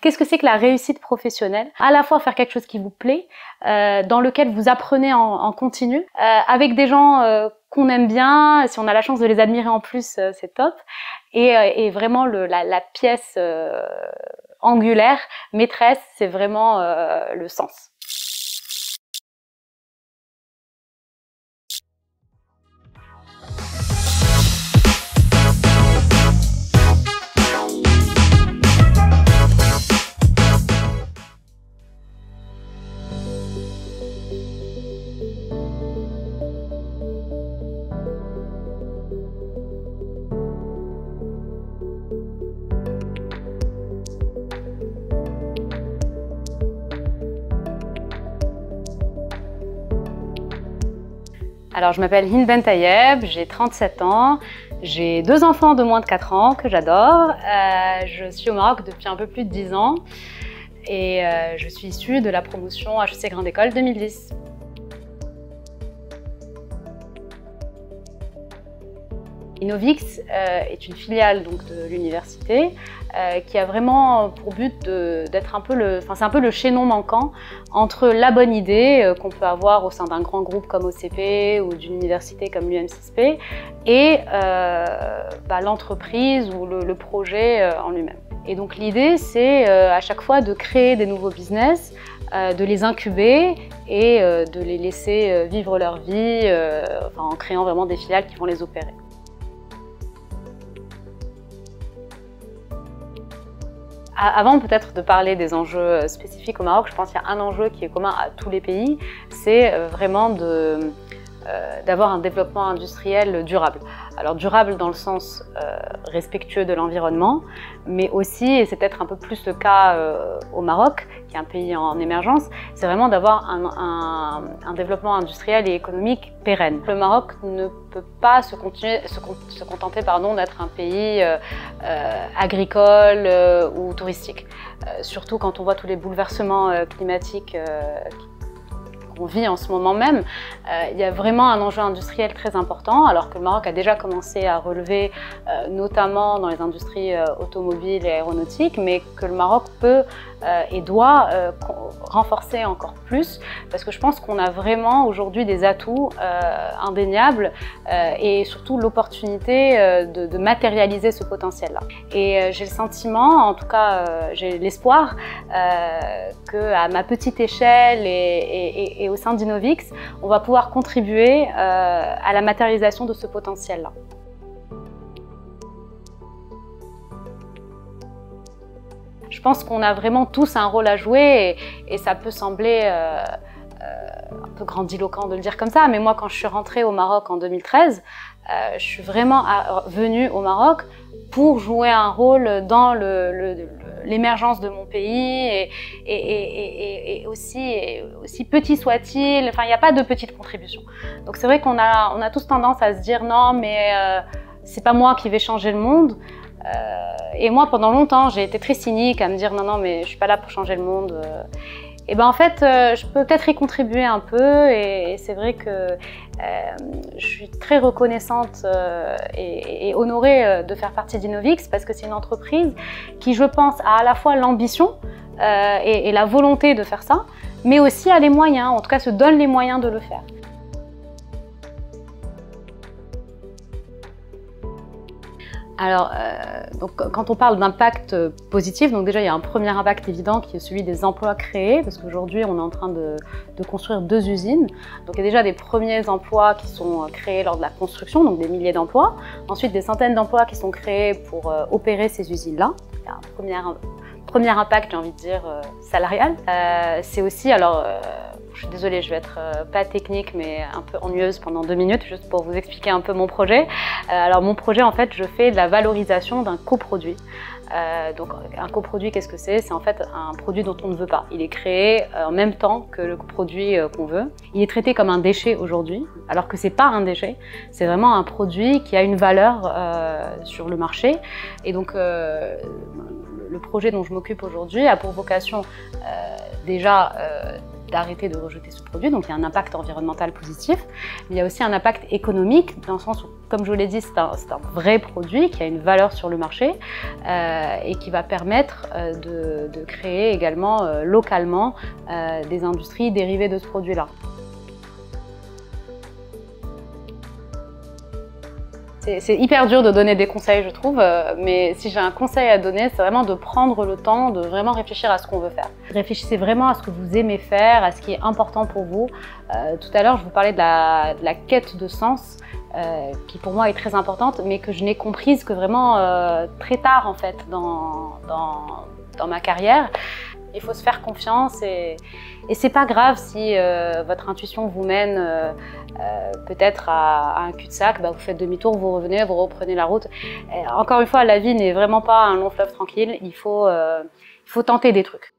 Qu'est-ce que c'est que la réussite professionnelle? À la fois faire quelque chose qui vous plaît, dans lequel vous apprenez en continu, avec des gens qu'on aime bien, si on a la chance de les admirer en plus, c'est top. Et vraiment la pièce angulaire, maîtresse, c'est vraiment le sens. Alors, je m'appelle Hind Bentayeb, j'ai 37 ans, j'ai 2 enfants de moins de 4 ans que j'adore. Je suis au Maroc depuis un peu plus de 10 ans et je suis issue de la promotion HEC Grande École 2010. Innovix est une filiale donc, de l'université qui a vraiment pour but d'être un peu c'est un peu le chaînon manquant entre la bonne idée qu'on peut avoir au sein d'un grand groupe comme OCP ou d'une université comme l'UM6P et l'entreprise ou le projet en lui-même. Et donc l'idée c'est à chaque fois de créer des nouveaux business, de les incuber et de les laisser vivre leur vie en créant vraiment des filiales qui vont les opérer. Avant peut-être de parler des enjeux spécifiques au Maroc, je pense qu'il y a un enjeu qui est commun à tous les pays, c'est vraiment d'avoir un développement industriel durable. Alors durable dans le sens respectueux de l'environnement, mais aussi, et c'est peut-être un peu plus le cas au Maroc, qui est un pays en émergence, c'est vraiment d'avoir un développement industriel et économique pérenne. Le Maroc ne peut pas se contenter d'être un pays agricole ou touristique. Surtout quand on voit tous les bouleversements climatiques qu'on vit en ce moment même, il y a vraiment un enjeu industriel très important, alors que le Maroc a déjà commencé à relever, notamment dans les industries automobiles et aéronautiques, mais que le Maroc peut et doit renforcer encore plus, parce que je pense qu'on a vraiment aujourd'hui des atouts indéniables et surtout l'opportunité de matérialiser ce potentiel-là. Et j'ai le sentiment, en tout cas j'ai l'espoir, qu'à ma petite échelle et au sein d'Innovix, on va pouvoir contribuer à la matérialisation de ce potentiel-là. Je pense qu'on a vraiment tous un rôle à jouer et ça peut sembler un peu grandiloquent de le dire comme ça, mais moi quand je suis rentrée au Maroc en 2013, je suis vraiment venue au Maroc pour jouer un rôle dans l'émergence de mon pays et aussi petit soit-il, enfin il n'y a pas de petite contribution. Donc c'est vrai qu'on a tous tendance à se dire non mais c'est pas moi qui vais changer le monde. Et moi pendant longtemps j'ai été très cynique à me dire non mais je suis pas là pour changer le monde. Et ben en fait je peux peut-être y contribuer un peu et c'est vrai que je suis très reconnaissante et honorée de faire partie d'Innovix parce que c'est une entreprise qui je pense a à la fois l'ambition et la volonté de faire ça, mais aussi a les moyens, en tout cas se donne les moyens de le faire. Alors, donc, quand on parle d'impact positif, donc déjà il y a un premier impact évident qui est celui des emplois créés, parce qu'aujourd'hui on est en train de construire 2 usines. Donc il y a déjà des premiers emplois qui sont créés lors de la construction, donc des milliers d'emplois. Ensuite des centaines d'emplois qui sont créés pour opérer ces usines-là. Il y a un premier impact, j'ai envie de dire, salarial. C'est aussi, alors je suis désolée, je vais être pas technique mais un peu ennuyeuse pendant 2 minutes juste pour vous expliquer un peu mon projet. Alors mon projet en fait, je fais de la valorisation d'un coproduit. Donc un coproduit, qu'est-ce que c'est? C'est en fait un produit dont on ne veut pas. Il est créé en même temps que le produit qu'on veut. Il est traité comme un déchet aujourd'hui, alors que c'est pas un déchet. C'est vraiment un produit qui a une valeur sur le marché. Et donc le projet dont je m'occupe aujourd'hui a pour vocation déjà d'arrêter de rejeter ce produit, donc il y a un impact environnemental positif, mais il y a aussi un impact économique, dans le sens où, comme je vous l'ai dit, c'est un vrai produit qui a une valeur sur le marché et qui va permettre de créer également localement des industries dérivées de ce produit-là. C'est hyper dur de donner des conseils, je trouve, mais si j'ai un conseil à donner, c'est vraiment de prendre le temps de vraiment réfléchir à ce qu'on veut faire. Réfléchissez vraiment à ce que vous aimez faire, à ce qui est important pour vous. Tout à l'heure, je vous parlais de la quête de sens, qui pour moi est très importante, mais que je n'ai comprise que vraiment très tard en fait dans ma carrière. Il faut se faire confiance et c'est pas grave si votre intuition vous mène peut-être à un cul-de-sac, vous faites demi-tour, vous revenez, vous reprenez la route. Encore une fois, la vie n'est vraiment pas un long fleuve tranquille, il faut tenter des trucs.